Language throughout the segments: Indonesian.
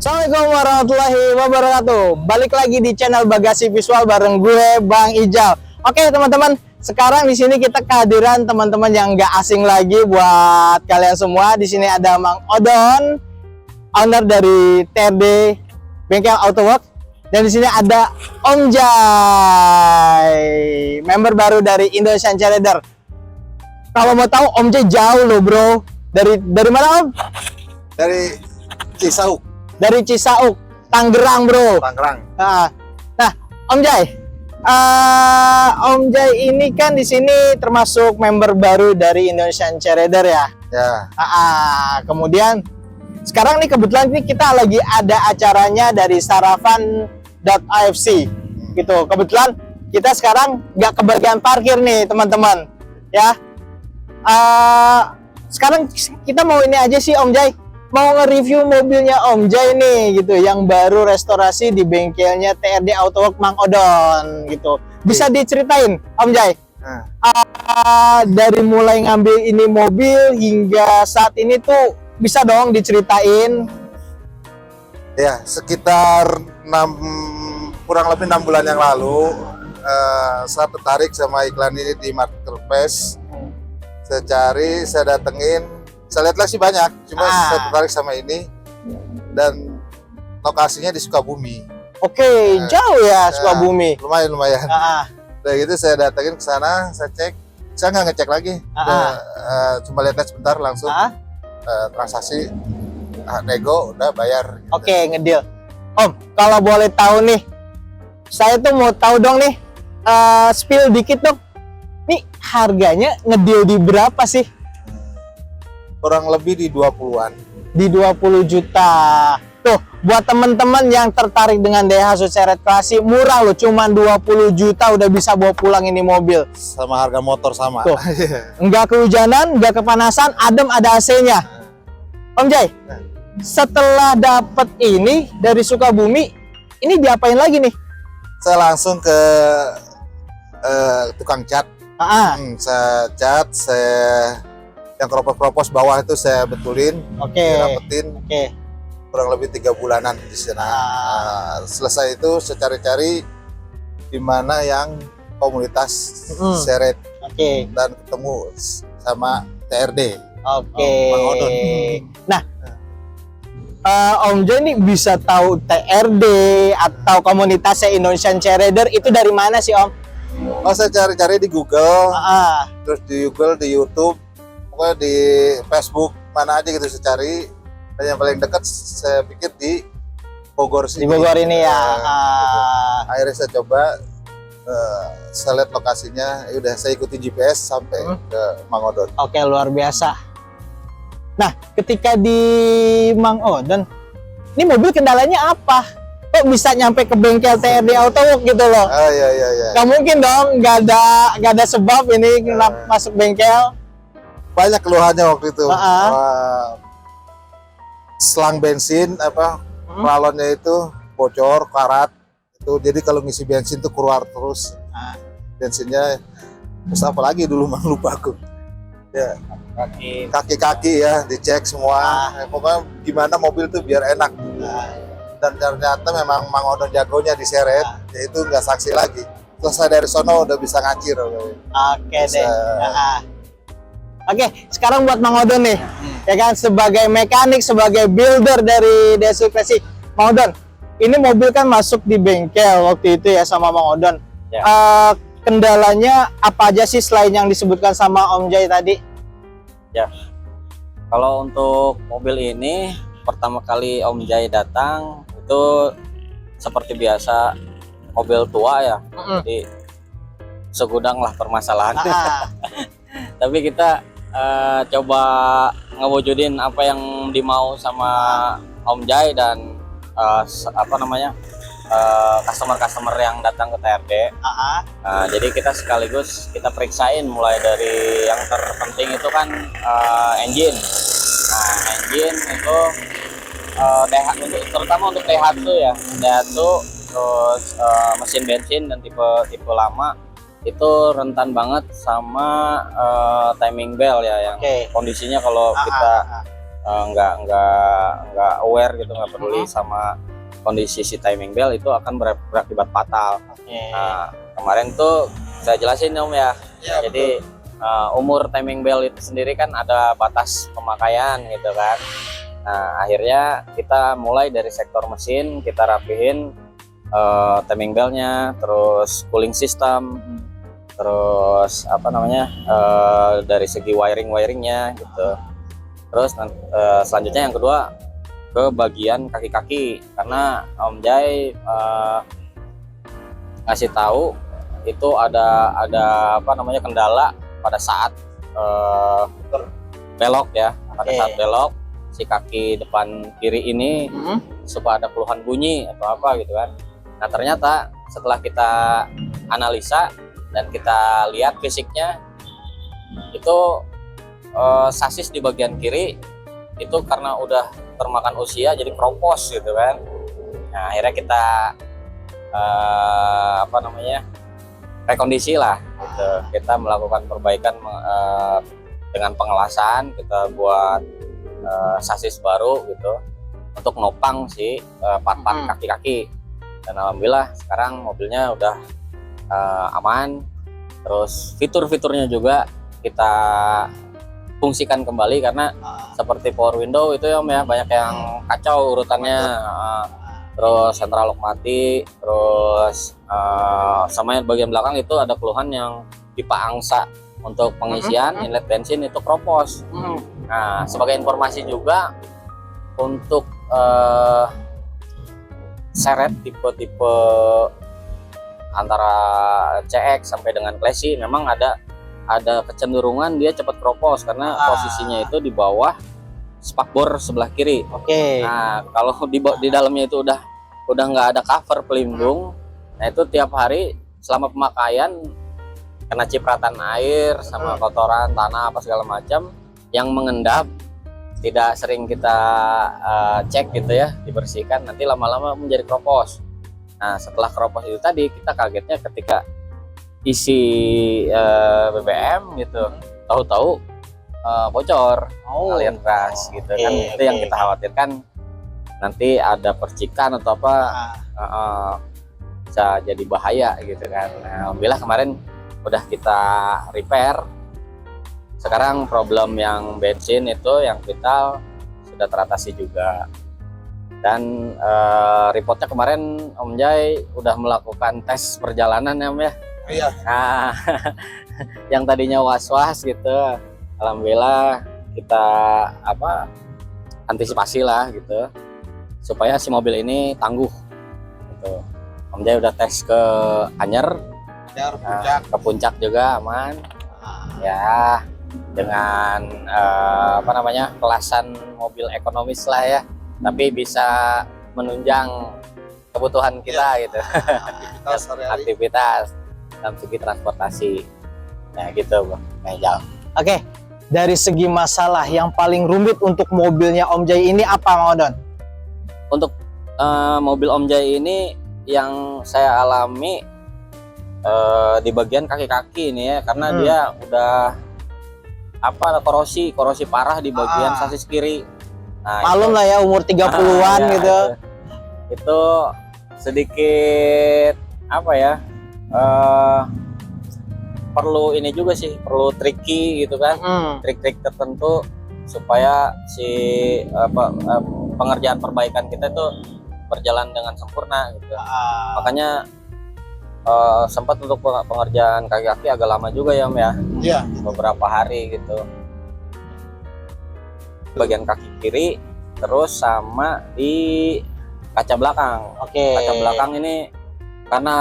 Assalamualaikum warahmatullahi wabarakatuh. Balik lagi di channel Bagasi Visual bareng gue Bang Ijal. Oke teman-teman, sekarang di sini kita kehadiran teman-teman yang nggak asing lagi buat kalian semua. Di sini ada Mang Odon, owner dari TRD Bengkel Autowork, dan di sini ada Om Jai, member baru dari Indonesian Trader. Kalau mau tahu Om Jai jauh loh bro. Dari mana Om? Dari Cisauk. Dari Cisauk, Tangerang bro. Tangerang. Nah, Om Jai, Om Jai ini kan di sini termasuk member baru dari Indonesian Trader ya. Ya. Kemudian sekarang nih kebetulan nih kita lagi ada acaranya dari Saravan.afc gitu. Kebetulan kita sekarang nggak kebagian parkir nih teman-teman ya. Sekarang kita mau ini aja sih Om Jai, mau nge-review mobilnya Om Jai nih gitu, yang baru restorasi di bengkelnya TRD Autowork Mang Odon gitu. Bisa diceritain Om Jai? Dari mulai ngambil ini mobil hingga saat ini tuh bisa dong diceritain? Ya, sekitar kurang lebih 6 bulan yang lalu saya tertarik sama iklan ini di marketplace. Saya cari, saya datengin, saya lihat sih banyak, cuma saya tertarik sama ini dan lokasinya di Sukabumi. Oke, jauh ya Sukabumi. Lumayan. Udah gitu saya datengin ke sana, saya cek, saya nggak ngecek lagi, cuma lihat sebentar langsung transaksi, nego, udah bayar. Gitu. Oke, ngedeal. Om, kalau boleh tahu nih, saya tuh mau tahu dong nih, spill dikit dong. Nih harganya ngedeal di berapa sih? Kurang lebih di 20-an. Di 20 juta. Tuh, buat temen-temen yang tertarik dengan Daihatsu Charger Classic, murah loh, cuman 20 juta udah bisa bawa pulang ini mobil. Sama harga motor sama. Tuh, nggak kehujanan, nggak kepanasan, adem, ada AC-nya. Om Jai, setelah dapet ini dari Sukabumi, ini diapain lagi nih? Saya langsung ke tukang cat. Saya cat, yang keropos-keropos bawah itu saya betulin, rapetin. Kurang lebih 3 bulanan di sana. Selesai itu saya cari-cari di mana yang komunitas seret, dan ketemu sama TRD. Mang Odon. Nah, Om Jai ini bisa tahu TRD atau komunitasnya Indonesian Trader itu dari mana sih Om? Saya cari-cari di Google, terus di Google, di YouTube, pokoknya di Facebook, mana aja gitu saya cari. Dan yang paling dekat saya pikir di Bogor sini. Di Bogor ini ya. Akhirnya saya coba, saya lihat lokasinya, udah saya ikuti GPS sampai ke Mang Odon. Oke, luar biasa. Nah, ketika di Mang Odon, ini mobil kendalanya apa? Kok bisa nyampe ke bengkel TRD Autowork gitu loh? Iya. Gak mungkin dong, nggak ada sebab ini kenapa masuk bengkel. Banyak keluhannya waktu itu. Selang bensin pelalonnya itu bocor, karat itu, jadi kalau ngisi bensin tuh keluar terus bensinnya. Terus apalagi dulu Mang, lupa aku ya, kaki-kaki ya dicek semua. Pokoknya gimana mobil tuh biar enak. Dan ternyata memang Mang Odon jagonya diseret, yaitu nggak saksi lagi. Selesai dari sono udah bisa ngacir. Oke, sekarang buat Mang Odon nih, ya kan, sebagai mekanik, sebagai builder dari Daihatsu Classic. Mang Odon, ini mobil kan masuk di bengkel waktu itu ya sama Mang Odon. Kendalanya apa aja sih selain yang disebutkan sama Om Jai tadi? Ya, kalau untuk mobil ini pertama kali Om Jai datang itu seperti biasa mobil tua ya, jadi segudang lah permasalahan. Tapi kita coba ngewujudin apa yang dimau sama Om Jai dan customer-customer yang datang ke TRD. Jadi kita sekaligus kita periksain mulai dari yang terpenting itu kan engine. Nah, engine itu terutama untuk Daihatsu ya, terus mesin bensin dan tipe lama itu rentan banget sama timing bell ya, yang kondisinya kalau kita nggak aware gitu, nggak peduli sama kondisi si timing belt, itu akan berakibat fatal. Nah, kemarin tuh saya jelasin Om ya. Jadi umur timing belt itu sendiri kan ada batas pemakaian gitu kan. Nah, akhirnya kita mulai dari sektor mesin, kita rapihin timing beltnya, terus cooling system, terus apa namanya dari segi wiringnya gitu. Terus selanjutnya yang kedua ke bagian kaki-kaki, karena Om Jai ngasih tahu itu ada apa namanya kendala pada saat belok ya, pada saat belok si kaki depan kiri ini suka ada keluhan bunyi atau apa gitu kan. Nah ternyata setelah kita analisa dan kita lihat fisiknya itu sasis di bagian kiri itu karena udah termakan usia jadi kropos gitu kan. Nah akhirnya kita apa namanya rekondisi lah gitu. Kita melakukan perbaikan dengan pengelasan, kita buat sasis baru gitu untuk nopang si part-part kaki-kaki. Dan alhamdulillah sekarang mobilnya udah aman. Terus fitur-fiturnya juga kita fungsikan kembali, karena seperti power window itu ya Om ya, banyak yang kacau urutannya. Terus central lock mati, terus sama yang bagian belakang itu ada keluhan yang pipa angsa untuk pengisian inlet bensin itu kropos. Nah sebagai informasi juga untuk seret tipe-tipe antara CX sampai dengan Classy memang ada kecenderungan dia cepat kropos karena posisinya itu di bawah spakbor sebelah kiri. Nah kalau di dalamnya itu udah nggak ada cover pelindung, nah itu tiap hari selama pemakaian kena cipratan air sama kotoran tanah apa segala macam yang mengendap, tidak sering kita cek gitu ya, dibersihkan, nanti lama-lama menjadi kropos. Nah setelah kropos itu tadi kita kagetnya ketika isi BBM gitu, tahu-tahu bocor aliran keras gitu kan. Itu yang kita khawatirkan nanti ada percikan atau apa bisa jadi bahaya gitu kan. Nah, alhamdulillah kemarin udah kita repair. Sekarang problem yang bensin itu yang vital sudah teratasi juga. Dan reportnya kemarin Om Jai udah melakukan tes perjalanan ya Om ya. Iya. Nah, yang tadinya was-was gitu, alhamdulillah kita antisipasi lah gitu supaya si mobil ini tangguh gitu. Om Jai udah tes ke Anyer, ke Puncak juga aman ya, dengan kelasan mobil ekonomis lah ya, tapi bisa menunjang kebutuhan kita gitu. Aktivitas dalam segi transportasi ya gitu Bang Mejal. Oke, dari segi masalah yang paling rumit untuk mobilnya Om Jai ini apa Mang Odon? Untuk mobil Om Jai ini yang saya alami di bagian kaki-kaki ini ya, karena dia udah korosi parah di bagian sasis kiri. Nah, malum lah ya umur 30-an ya, gitu. Itu sedikit perlu ini juga sih, perlu tricky gitu kan, trik-trik tertentu supaya si pengerjaan perbaikan kita itu berjalan dengan sempurna gitu. Makanya sempat untuk pengerjaan kaki-kaki agak lama juga ya Om ya. Iya. Beberapa hari gitu. Bagian kaki kiri, terus sama di kaca belakang. Kaca belakang ini karena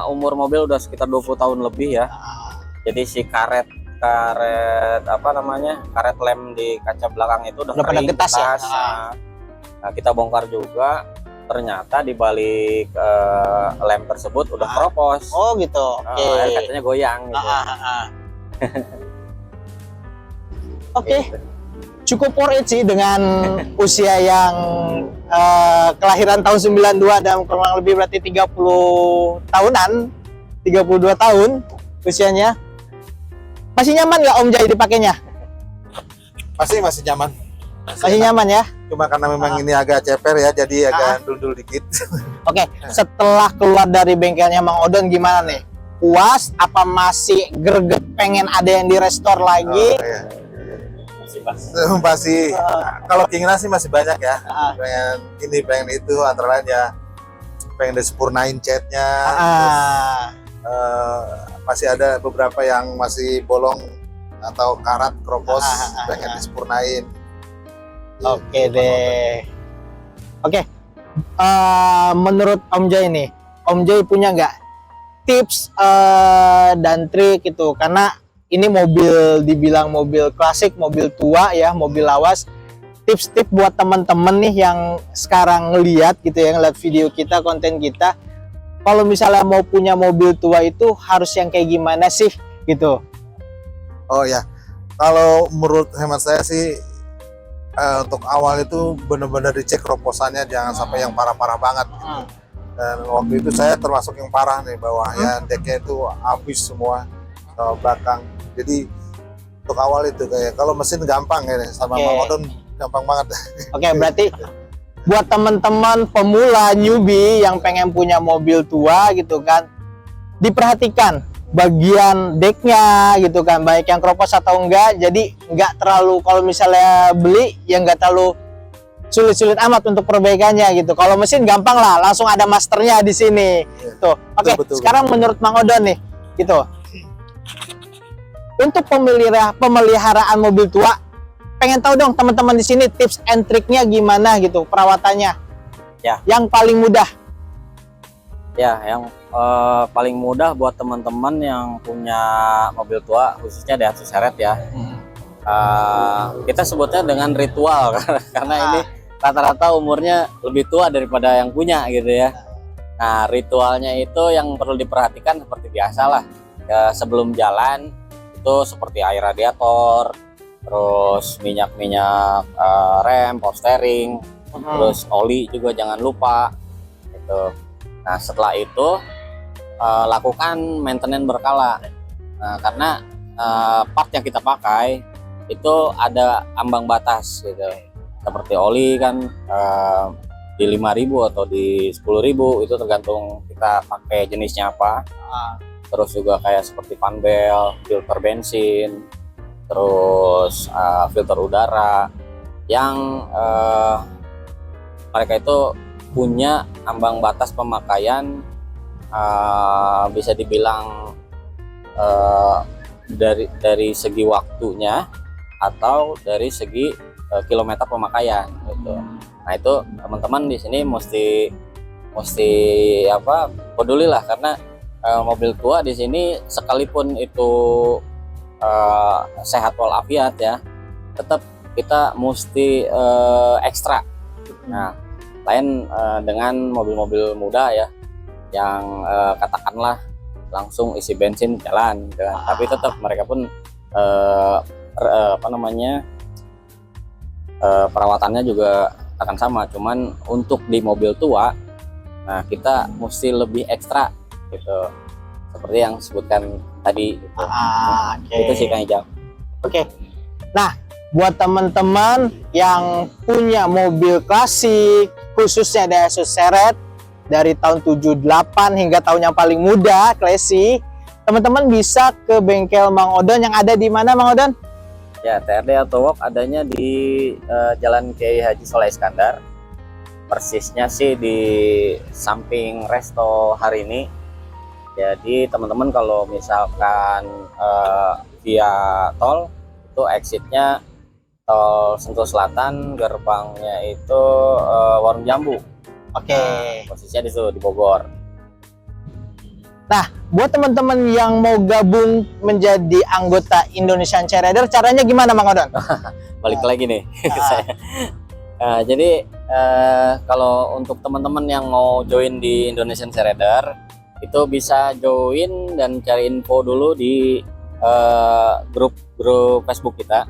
umur mobil udah sekitar 20 tahun lebih ya. Jadi si karet lem di kaca belakang itu udah pada kering, getas ya. Nah, kita bongkar juga, ternyata di balik lem tersebut udah kropos. Oh gitu. Air kacanya goyang gitu. Oke. Cukup for it sih dengan usia yang kelahiran tahun 92 dan kurang lebih berarti 30 tahunan, 32 tahun usianya. Masih nyaman nggak Om Jai dipakainya? Masih nyaman. Masih nyaman ya? Cuma karena memang ini agak ceper ya, jadi agak dundul dikit. Oke, setelah keluar dari bengkelnya Mang Odon gimana nih? Puas? Apa masih greget pengen ada yang direstore lagi? Oh, iya. Masih kalau keinginan sih masih banyak ya. Pengen ini, pengen itu, antara lain ya pengen disempurnain catnya. Masih ada beberapa yang masih bolong atau karat kropos, pengen disempurnain. Oke deh. Oke. Menurut Om Jai nih, Om Jai punya nggak tips dan trik gitu? Karena ini mobil dibilang mobil klasik, mobil tua ya, mobil lawas. Tips-tips buat teman-teman nih yang sekarang ngeliat gitu ya, ngeliat video kita, konten kita. Kalau misalnya mau punya mobil tua itu harus yang kayak gimana sih gitu? Oh ya, kalau menurut hemat saya sih untuk awal itu benar-benar dicek roposannya, jangan sampai yang parah-parah banget. Gitu. Dan waktu itu saya termasuk yang parah nih, bawahnya deknya itu habis semua ke belakang. Jadi untuk awal itu kayak kalau mesin gampang ya, sama Mang Odon gampang banget. Oke, berarti buat teman-teman pemula newbie yang pengen punya mobil tua gitu kan, diperhatikan bagian decknya gitu kan, baik yang kropos atau enggak. Jadi nggak terlalu, kalau misalnya beli ya nggak terlalu sulit-sulit amat untuk perbaikannya gitu. Kalau mesin gampang lah, langsung ada masternya di sini. Tuh. Oke, sekarang menurut Mang Odon nih gitu, untuk pemeliharaan mobil tua, pengen tahu dong teman-teman di sini tips and triknya gimana gitu perawatannya. Ya. Yang paling mudah. Ya, yang paling mudah buat teman-teman yang punya mobil tua, khususnya Daihatsu Seret ya. Kita sebutnya dengan ritual karena ini rata-rata umurnya lebih tua daripada yang punya gitu ya. Nah, ritualnya itu yang perlu diperhatikan seperti biasa lah. Ya, sebelum jalan itu seperti air radiator, terus minyak-minyak rem, power steering, terus oli juga jangan lupa gitu. Nah, setelah itu lakukan maintenance berkala. Nah, karena part yang kita pakai itu ada ambang batas gitu. Seperti oli kan di 5.000 atau di 10.000, itu tergantung kita pakai jenisnya apa. Terus juga kayak seperti fan belt, filter bensin, terus filter udara yang mereka itu punya ambang batas pemakaian bisa dibilang dari segi waktunya atau dari segi kilometer pemakaian gitu. Nah, itu teman-teman di sini mesti pedulilah, karena mobil tua di sini sekalipun itu sehat walafiat ya, tetap kita mesti ekstra. Nah, lain dengan mobil-mobil muda ya, yang katakanlah langsung isi bensin jalan gitu. Tapi tetap mereka pun perawatannya juga akan sama, cuman untuk di mobil tua, nah kita mesti lebih ekstra gitu, seperti yang sebutkan tadi gitu. Itu sih Kang Ijam. Oke. Nah, buat teman-teman yang punya mobil klasik, khususnya Daihatsu Seret dari tahun 78 hingga tahun yang paling muda, classy, teman-teman bisa ke bengkel Mang Odon yang ada di mana, Mang Odon? Ya, TRD Auto Work adanya di Jalan Kiai Haji Soleh Iskandar. Persisnya sih di samping Resto Harini. Jadi teman-teman kalau misalkan via tol, itu exitnya tol Sentul Selatan, gerbangnya itu Warung Jambu. Oke. Posisinya di situ, di Bogor. Nah, buat teman-teman yang mau gabung menjadi anggota Indonesian Rider, caranya gimana, Mang Odon? Balik lagi nih. Jadi kalau untuk teman-teman yang mau join di Indonesian Rider, itu bisa join dan cari info dulu di grup Facebook kita.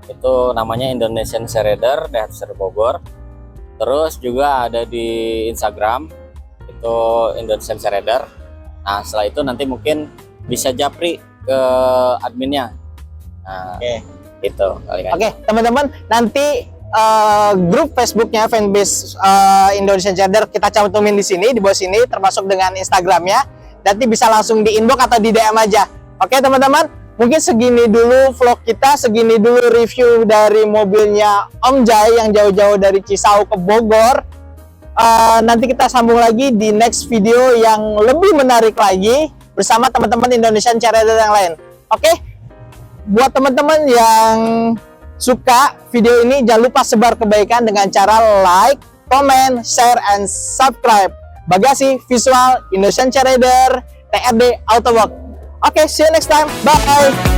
Itu namanya Indonesian Rider Daihatsu Seret Bogor. Terus juga ada di Instagram, itu Indonesian Rider. Nah, setelah itu nanti mungkin bisa japri ke adminnya. Nah, itu kali kan. Oke, teman-teman, nanti grup Facebooknya fanbase Indonesian Trader kita cantumin di sini, di bawah sini, termasuk dengan Instagramnya. Nanti bisa langsung di inbox atau di DM aja. Oke teman-teman, mungkin segini dulu vlog kita, segini dulu review dari mobilnya Om Jai yang jauh-jauh dari Cisauk ke Bogor. Nanti kita sambung lagi di next video yang lebih menarik lagi bersama teman-teman Indonesian Trader yang lain. Oke, buat teman-teman yang suka video ini, jangan lupa sebar kebaikan dengan cara like, comment, share, and subscribe. Bagasi Visual Indonesian Trader TRD Autowork. Oke, see you next time. Bye.